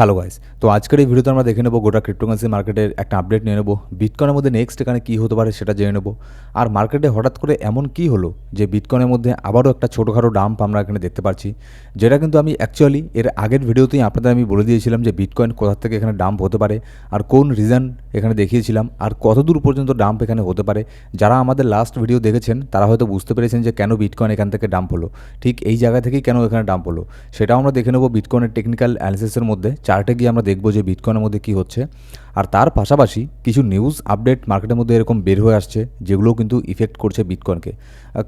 Hello guys, তো আজকের এই ভিডিওতে আমরা দেখে নেব গোটা ক্রিপ্টোকারেন্সি মার্কেটের একটা আপডেট নিয়ে নেব। বিটকয়েনের মধ্যে নেক্সট এখানে কী হতে পারে সেটা জেনে নেব। আর মার্কেটে হঠাৎ করে এমন কী হলো যে বিটকয়েনের মধ্যে আবারও একটা ছোটোখাটো ডাম্প আমরা এখানে দেখতে পাচ্ছি, যেটা কিন্তু আমি অ্যাকচুয়ালি এর আগের ভিডিওতেই আপনাদের আমি বলে দিয়েছিলাম যে বিটকয়েন কোথা থেকে এখানে ডাম্প হতে পারে আর কোন রিজন এখানে দেখিয়েছিলাম আর কতদূর পর্যন্ত ডাম্প এখানে হতে পারে। যারা আমাদের লাস্ট ভিডিও দেখেছেন তারা হয়তো বুঝতে পেরেছেন যে কেন বিটকয়েন এখান থেকে ডাম্প হলো, ঠিক এই জায়গা থেকেই কেন এখানে ডাম্প হলো সেটাও আমরা দেখে নেব বিটকয়েনের টেকনিক্যাল অ্যানালিসিসের মধ্যে। চার্টে গিয়ে আমরা দেখব যে বিটকয়েনের মধ্যে কী হচ্ছে, আর তার পাশাপাশি কিছু নিউজ আপডেট মার্কেটের মধ্যে এরকম বের হয়ে আসছে যেগুলো কিন্তু ইফেক্ট করছে বিটকয়েনকে।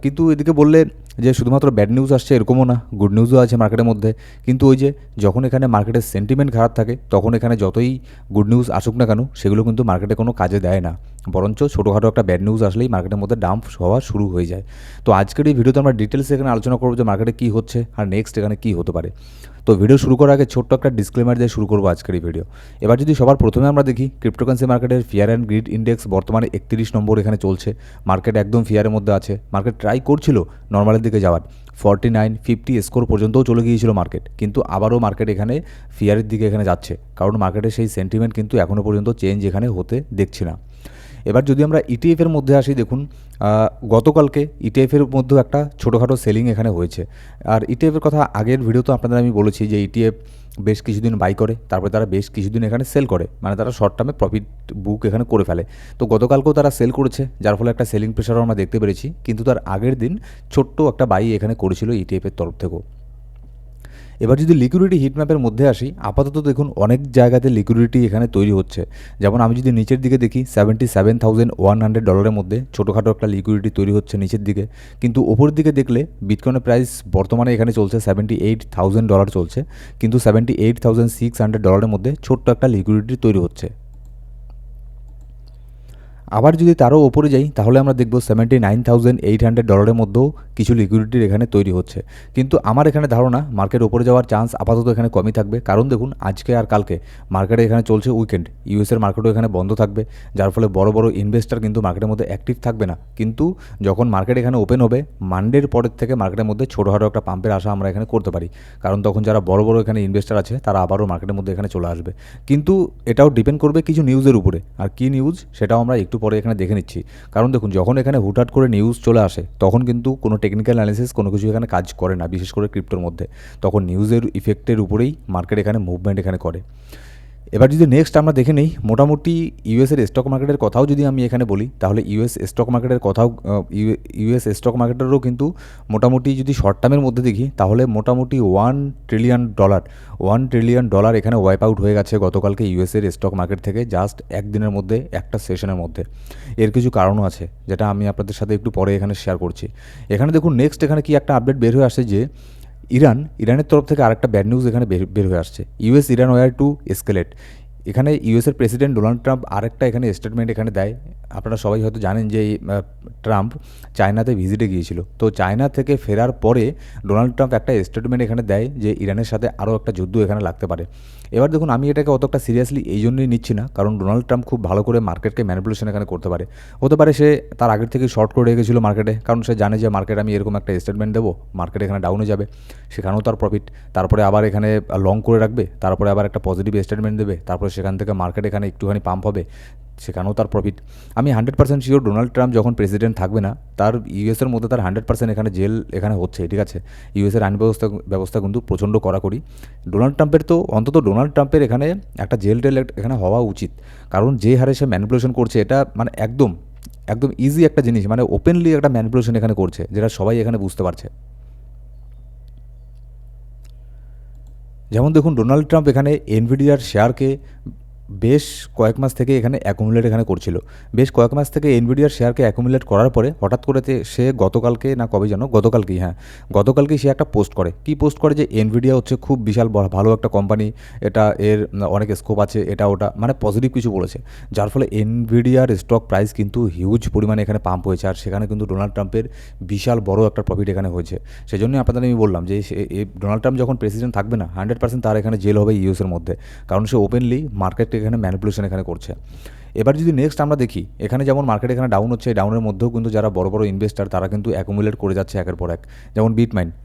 কিন্তু এদিকে বললে যে শুধুমাত্র ব্যাড নিউজ আসছে এরকমও না, গুড নিউজও আছে মার্কেটের মধ্যে। কিন্তু ওই যে যখন এখানে মার্কেটের সেন্টিমেন্ট খারাপ থাকে তখন এখানে যতই গুড নিউজ আসুক না কেন সেগুলো কিন্তু মার্কেটে কোনো কাজে দেয় না, বরঞ্চ ছোটোখাটো একটা ব্যাড নিউজ আসলেই মার্কেটের মধ্যে ডাম্প হওয়া শুরু হয়ে যায়। তো আজকের এই ভিডিওতে আমরা ডিটেলসে এখানে আলোচনা করবো যে মার্কেটে কী হচ্ছে আর নেক্সট এখানে কী হতে পারে। তো ভিডিও শুরু করার আগে ছোট্ট একটা ডিসক্লেমার দিয়ে শুরু করবো আজকের এই ভিডিও। এবার যদি সবার প্রথমে আমরা দেখি ক্রিপ্টোকারেন্সি মার্কেটের ফিয়ার অ্যান্ড গ্রিড ইন্ডেক্স বর্তমানে 31 নম্বর এখানে চলছে। মার্কেট একদম ফিয়ারের মধ্যে আছে। মার্কেট ট্রাই করছিল নর্মালের দিকে যাওয়ার, 49, 50 স্কোর পর্যন্তও চলে গিয়েছিল মার্কেট, কিন্তু আবারও মার্কেট এখানে ফিয়ারের দিকে এখানে যাচ্ছে, কারণ মার্কেটের সেই সেন্টিমেন্ট কিন্তু এখনও পর্যন্ত চেঞ্জ এখানে হতে দেখছি না। এবার যদি আমরা ইটিএফের মধ্যে আসি, দেখুন গতকালকে ইটিএফের মধ্যেও একটা ছোটোখাটো সেলিং এখানে হয়েছে। আর ইটিএফের কথা আগের ভিডিওতে আপনাদের আমি বলেছি যে ইটিএফ বেশ কিছুদিন বাই করে, তারপরে তারা বেশ কিছুদিন এখানে সেল করে, মানে তারা শর্ট টার্মে প্রফিট বুক এখানে করে ফেলে। তো গতকালকেও তারা সেল করেছে, যার ফলে একটা সেলিং প্রেশারও আমরা দেখতে পেরেছি, কিন্তু তার আগের দিন ছোট্ট একটা বাই এখানে করেছিল ইটিএফের তরফ থেকেও। এবার যদি লিকুইডিটি হিটম্যাপের মধ্যে আসি, আপাতত দেখুন অনেক জায়গাতে লিকুইডিটি এখানে তৈরি হচ্ছে। যেমন আমি যদি নিচের দিকে দেখি $77,100 মধ্যে ছোটোখাটো একটা লিকুইডিটি তৈরি হচ্ছে নিচের দিকে, কিন্তু ওপরের দিকে দেখলে বিটকয়েনের প্রাইস বর্তমানে এখানে চলছে $78,000 চলছে, কিন্তু $78,600 মধ্যে ছোট্ট একটা লিকুইডিটি তৈরি হচ্ছে। আবার যদি তারও ওপরে যাই তাহলে আমরা দেখব $79,800 মধ্যেও কিছু লিকুইডিটির এখানে তৈরি হচ্ছে। কিন্তু আমার এখানে ধারণা মার্কেট ওপরে যাওয়ার চান্স আপাতত এখানে কমই থাকবে, কারণ দেখুন আজকে আর কালকে মার্কেটে এখানে চলছে উইকেন্ড, ইউএসের মার্কেটও এখানে বন্ধ থাকবে, যার ফলে বড় বড় ইনভেস্টার কিন্তু মার্কেটের মধ্যে অ্যাক্টিভ থাকবে না। কিন্তু যখন মার্কেট এখানে ওপেন হবে মানডের পরের থেকে মার্কেটের মধ্যে ছোটোখাটো একটা পাম্পের আশা আমরা এখানে করতে পারি, কারণ তখন যারা বড় বড় এখানে ইনভেস্টার আছে তারা আবারও মার্কেটের মধ্যে এখানে চলে আসবে। কিন্তু এটাও ডিপেন্ড করবে কিছু নিউজের উপরে, আর কী নিউজ সেটাও আমরা একটু পরে এখানে দেখে নিচ্ছি। কারণ দেখুন যখন এখানে হুটহাট করে নিউজ চলে আসে তখন কিন্তু কোনো টেকনিক্যাল অ্যানালিসিস কোনো কিছু এখানে কাজ করে না, বিশেষ করে ক্রিপ্টোর মধ্যে। তখন নিউজের ইফেক্টের উপরেই মার্কেট এখানে মুভমেন্ট এখানে করে। এবার যদি নেক্সট আমরা দেখে নিই মোটামুটি ইউএসের স্টক মার্কেটের কথাও যদি আমি এখানে বলি, তাহলে ইউএস স্টক মার্কেটের কথাও ইউএস স্টক মার্কেটেরও কিন্তু মোটামুটি যদি শর্ট টার্মের মধ্যে দেখি তাহলে মোটামুটি $1 ট্রিলিয়ন এখানে ওয়াইপ আউট হয়ে গেছে গতকালকে ইউএসের স্টক মার্কেট থেকে, জাস্ট একদিনের মধ্যে একটা সেশনের মধ্যে। এর কিছু কারণও আছে যেটা আমি আপনাদের সাথে একটু পরে এখানে শেয়ার করছি। এখানে দেখুন নেক্সট এখানে কি একটা আপডেট বের হয়ে আসছে যে ইরানের তরফ থেকে আরেকটা ব্যাড নিউজ এখানে বের হয়ে আসছে। US Iran war to escalate. এখানে ইউএসের প্রেসিডেন্ট ডোনাল্ড ট্রাম্প আরেকটা এখানে স্টেটমেন্ট এখানে দেয়। আপনারা সবাই হয়তো জানেন যে ট্রাম্প চায়নাতে ভিজিটে গিয়েছিল, তো চায়না থেকে ফেরার পরে ডোনাল্ড ট্রাম্প একটা স্টেটমেন্ট এখানে দেয় যে ইরানের সাথে আরও একটা যুদ্ধ এখানে লাগতে পারে। এবার দেখুন আমি এটাকে অতটা সিরিয়াসলি এই জন্যই নিচ্ছি না, কারণ ডোনাল্ড ট্রাম্প খুব ভালো করে মার্কেটকে ম্যানিপুলেশন এখানে করতে পারে। হতে পারে সে তার আগের থেকে শর্ট করে রেখেছিল মার্কেটে, কারণ সে জানে যে মার্কেট আমি এরকম একটা স্টেটমেন্ট দেবো, মার্কেট এখানে ডাউনে যাবে, সেখানেও তার প্রফিট। তারপরে আবার এখানে লং করে রাখবে, তারপরে আবার একটা পজিটিভ স্টেটমেন্ট দেবে, তারপরে সেখান থেকে মার্কেট এখানে একটুখানি পাম্প হবে, সেখানেও তার প্রফিট। আমি 100% শিওর ডোনাল্ড ট্রাম্প যখন প্রেসিডেন্ট থাকবে না তার ইউএসের মধ্যে তার 100% এখানে জেল এখানে হচ্ছে, ঠিক আছে। ইউএসের আইন ব্যবস্থা কিন্তু প্রচণ্ড কড়াকড়ি। ডোনাল্ড ট্রাম্পের এখানে একটা জেল টেল এখানে হওয়া উচিত, কারণ যে হারে সে ম্যানিপুলেশন করছে এটা মানে একদম একদম ইজি একটা জিনিস, মানে ওপেনলি একটা ম্যানিপুলেশন এখানে করছে যেটা সবাই এখানে বুঝতে পারছে। যেমন দেখুন ডোনাল্ড ট্রাম্প এখানে এনভিডিয়ার শেয়ারকে বেশ কয়েক মাস থেকে এখানে অ্যাকুমুলেট এখানে করছিল। বেশ কয়েক মাস থেকে এনভিডিয়ার শেয়ারকে অ্যাকুমুলেট করার পরে হঠাৎ করে সে গতকালকে না কবে জানো, গতকালকেই সে একটা পোস্ট করে। কি পোস্ট করে যে এনভিডিয়া হচ্ছে খুব বিশাল ভালো একটা কোম্পানি, এটা এর অনেক স্কোপ আছে, এটা ওটা মানে পজিটিভ কিছু বলেছে, যার ফলে এনভিডিয়ার স্টক প্রাইস কিন্তু হিউজ পরিমাণে এখানে পাম্প হয়েছে, আর সেখানে কিন্তু ডোনাল্ড ট্রাম্পের বিশাল বড় একটা প্রফিট এখানে হয়েছে। সেজন্যই আপনাদের আমি বললাম যে ডোনাল্ড ট্রাম্প যখন প্রেসিডেন্ট থাকবে না 100% তার এখানে জেল হবে ইউএসের মধ্যে, কারণ সে ওপেনলি মার্কেটকে এখানে ম্যানিপুলেশন এখানে করছে। এবার যদি নেক্সট আমরা দেখি, এখানে যেমন মার্কেট এখানে ডাউন হচ্ছে, এই ডাউনের মধ্যেও কিন্তু যারা বড় বড় ইনভেস্টার তারা কিন্তু অ্যাকুমুলেট করে যাচ্ছে একের পর এক। যেমন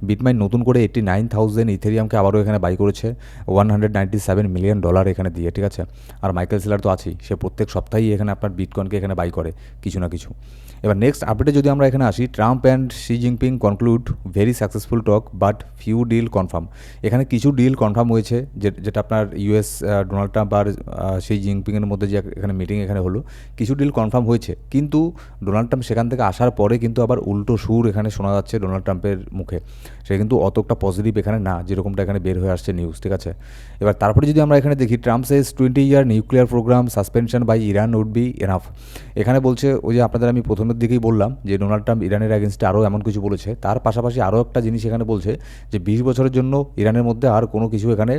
বিটমাইন নতুন করে 89,000 ইথেরিয়ামকে আবারও এখানে বাই করেছে $197 মিলিয়ন এখানে দিয়ে, ঠিক আছে। আর মাইকেল সেলার তো আছেই, সে প্রত্যেক সপ্তাহেই এখানে আপনার বিটকয়েনকে এখানে বাই করে কিছু না কিছু। এবার নেক্সট আপডেটে যদি আমরা এখানে আসি, Trump and Xi Jinping conclude very successful talk but few deal confirm. এখানে কিছু ডিল কনফার্ম হয়েছে, যেটা আপনার ইউএস ডোনাল্ড ট্রাম্প আর শি জিনপিংয়ের মধ্যে যে এখানে মিটিং এখানে হলো, কিছু ডিল কনফার্ম হয়েছে। কিন্তু ডোনাল্ড ট্রাম্প সেখান থেকে আসার পরে কিন্তু আবার উল্টো সুর এখানে শোনা যাচ্ছে ডোনাল্ড ট্রাম্পের মুখে। সে কিন্তু অতটা পজিটিভ এখানে না, যেরকমটা এখানে বের হয়ে আসছে নিউজ, ঠিক আছে। এবার তারপরে যদি আমরা এখানে দেখি, Trump says 20-year nuclear program suspension by Iran would be enough. এখানে বলছে, ওই যে আপনাদের আমি প্রথমের দিকেই বললাম যে ডোনাল্ড ট্রাম্প ইরানের অ্যাগেনস্টে আরও এমন কিছু বলেছে, তার পাশাপাশি আরও একটা জিনিস এখানে বলছে যে 20 বছরের জন্য ইরানের মধ্যে আর কোনো কিছু এখানে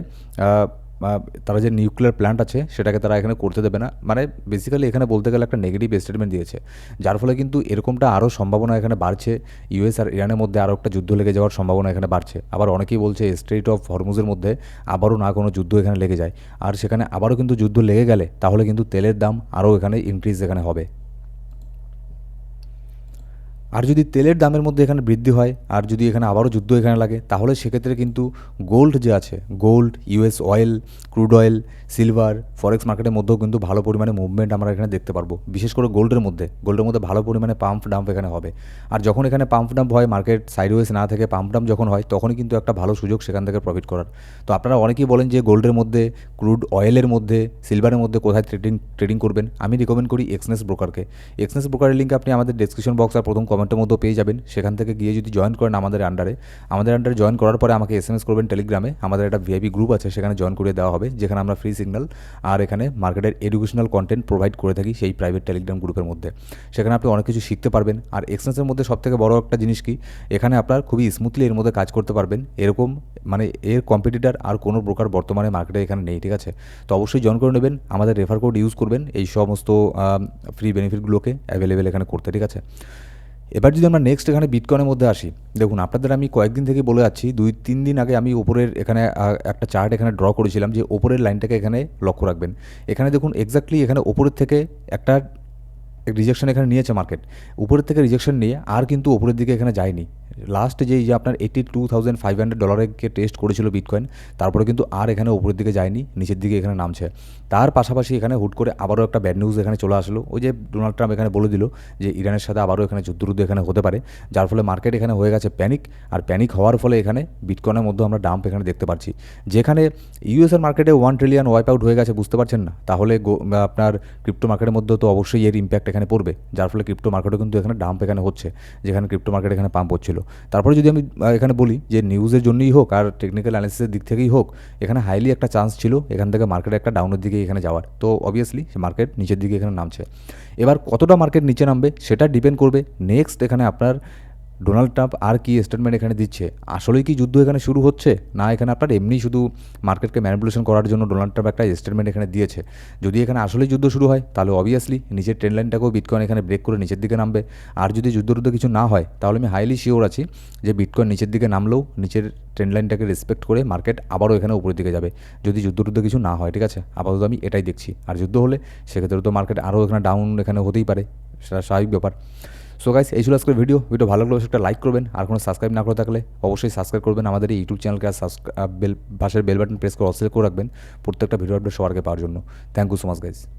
তারা যে নিউক্লিয়ার প্ল্যান্ট আছে সেটাকে তারা এখানে করতে দেবে না। মানে বেসিক্যালি এখানে বলতে গেলে একটা নেগেটিভ স্টেটমেন্ট দিয়েছে, যার ফলে কিন্তু এরকমটা আরও সম্ভাবনা এখানে বাড়ছে, ইউএস আর ইরানের মধ্যে আরও একটা যুদ্ধ লেগে যাওয়ার সম্ভাবনা এখানে বাড়ছে। আবার অনেকেই বলছে স্ট্রেইট অফ হরমুজের মধ্যে আবারও না কোনো যুদ্ধ এখানে লেগে যায়, আর সেখানে আবারও কিন্তু যুদ্ধ লেগে গেলে তাহলে কিন্তু তেলের দাম আরও এখানে ইনক্রিজ এখানে হবে। আর যদি তেলের দামের মধ্যে এখানে বৃদ্ধি হয়, আর যদি এখানে আবারও যুদ্ধ এখানে লাগে, তাহলে সেক্ষেত্রে কিন্তু গোল্ড যে আছে, gold, US oil, crude oil, silver, forex মার্কেটের মধ্যেও কিন্তু ভালো পরিমাণে মুভমেন্ট আমরা এখানে দেখতে পারবো। বিশেষ করে গোল্ডের মধ্যে ভালো পরিমাণে পাম্প ডাম্প এখানে হবে। আর যখন এখানে পাম্প ডাম্প হয়, মার্কেট সাইডওয়েজ না থেকে পাম্প ডাম্প যখন হয়, তখনই কিন্তু একটা ভালো সুযোগ সেখান থেকে প্রফিট করার। তো আপনারা অনেকেই বলেন যে গোল্ডের মধ্যে, ক্রুড অয়েলের মধ্যে, সিলভারের মধ্যে কোথায় ট্রেডিং করবেন। আমি রিকমেন্ড করি এক্সনেস ব্রোকারকে। এক্সনেস ব্রোকারের লিঙ্ক আপনি আমাদের ডেসক্রিপশন বক্স আর প্রথম কমেন্টের মধ্যে পেয়ে যাবেন। সেখান থেকে গিয়ে যদি জয়েন করেন আমাদের আন্ডারে জয়েন করার পরে আমাকে এসএমএস করবেন টেলিগ্রামে। আমাদের একটা ভিআইপি গ্রুপ আছে, সেখানে জয়েন করে দেওয়া হবে, যেখানে আমরা ফ্রি সিগন্যাল আর এখানে মার্কেটের এডুকেশনাল কন্টেন্ট প্রোভাইড করে থাকি সেই প্রাইভেট টেলিগ্রাম গ্রুপের মধ্যে। সেখানে আপনি অনেক কিছু শিখতে পারবেন। আর এক্সচেঞ্জের মধ্যে সবথেকে বড় একটা জিনিস কি, এখানে আপনার খুবই স্মুথলি এর মধ্যে কাজ করতে পারবেন। এরকম মানে এর কম্পিটিটার আর কোনো ব্রোকার বর্তমানে মার্কেটে এখানে নেই, ঠিক আছে। তো অবশ্যই জয়েন করে নেবেন, আমাদের রেফার কোড ইউজ করবেন এই সমস্ত ফ্রি বেনিফিটগুলোকে অ্যাভেলেবেল এখানে করতে, ঠিক আছে। এবার যদি আমরা নেক্সট এখানে বিটকয়েনের মধ্যে আসি, দেখুন আপনাদের আমি কয়েকদিন থেকে বলে যাচ্ছি, 2-3 দিন আগে আমি ওপরের এখানে একটা চার্ট এখানে ড্র করেছিলাম যে ওপরের লাইনটাকে এখানে লক্ষ্য রাখবেন। এখানে দেখুন এক্স্যাক্টলি এখানে ওপরের থেকে একটা রিজেকশন এখানে নিয়েছে মার্কেট, উপরের থেকে রিজেকশন নিয়ে আর কিন্তু ওপরের দিকে এখানে যায়নি। লাস্ট যে আপনার $82,500 টেস্ট করেছিল বিটকয়েন, তারপরে কিন্তু আর এখানে উপরের দিকে যায়নি, নিচের দিকে এখানে নামছে। তার পাশাপাশি এখানে হুট করে আবারও একটা ব্যাড নিউজ এখানে চলে আসলো, ওই যে ডোনাল্ড ট্রাম্প এখানে বলে দিল যে ইরানের সাথে আবারও এখানে যুদ্ধ এখানে হতে পারে, যার ফলে মার্কেট এখানে হয়ে গেছে প্যানিক। আর প্যানিক হওয়ার ফলে এখানে বিটকয়েনের মধ্যে আমরা ডাম্প এখানে দেখতে পাচ্ছি। যেখানে ইউএসের মার্কেটে 1 ট্রিলিয়ন ওয়াইপ আউট হয়ে গেছে, বুঝতে পারছেন না, তাহলে আপনার ক্রিপ্টো মার্কেটের মধ্যেও তো অবশ্যই এর ইম্প্যাক্ট এখানে পড়বে, যার ফলে ক্রিপ্টো মার্কেটও কিন্তু এখানে ডাম্প এখানে হচ্ছে, যেখানে ক্রিপ্টো মার্কেট এখানে পাম্প হচ্ছিল। তারপরে যদি আমি এখানে বলি যে নিউজের জন্যই হোক আর টেকনিক্যাল অ্যানালিসিসের দিক থেকেই হোক, এখানে হাইলি একটা চান্স ছিল এখান থেকে মার্কেট একটা ডাউনের দিকে এখানে যাওয়ার। তো অবভিয়াসলি মার্কেট নিচের দিকে এখানে নামছে। এবার কতটা মার্কেট নিচে নামবে সেটা ডিপেন্ড করবে নেক্সট এখানে আপনার ডোনাল্ড ট্রাম্প আর কি স্টেটমেন্ট এখানে দিচ্ছে। আসলেই কি যুদ্ধ এখানে শুরু হচ্ছে, না এখানে আপনার এমনি শুধু মার্কেটকে ম্যানিপুলেশন করার জন্য ডোনাল্ড ট্রাম্প একটা স্টেটমেন্ট এখানে দিয়েছে। যদি এখানে আসলেই যুদ্ধ শুরু হয়, তাহলে অবভিয়াসলি নিচের ট্রেন্ড লাইনটাকেও বিটকয়েন এখানে ব্রেক করে নিচের দিকে নামবে। আর যদি যুদ্ধ কিছু না হয়, তাহলে আমি হাইলি শিওর আছি যে বিটকয়েন নিচের দিকে নামলেও নিচের ট্রেন্ড লাইনটাকে রেসপেক্ট করে মার্কেট আবারও এখানে উপরের দিকে যাবে, যদি যুদ্ধ কিছু না হয়, ঠিক আছে। আপাতত আমি এটাই দেখছি। আর যুদ্ধ হলে সেক্ষেত্রে তো মার্কেট আরও এখানে ডাউন এখানে হতেই পারে, সেটা স্বাভাবিক ব্যাপার। সো গাইস, এই ছিল আজকের ভিডিও ভালো লাগলে একটা লাইক করবেন, আর কোনো সাবস্ক্রাইব না করে থাকলে অবশ্যই সাবস্ক্রাইব করবেন আমাদের এই ইউটিউব চ্যানেলকে, আর পাশের বেল বাটন প্রেস করে অল সিলেক্ট করে রাখবেন প্রত্যেকটা ভিডিও আপডেট সবার আগে পাওয়ার জন্য। Thank you so much guys.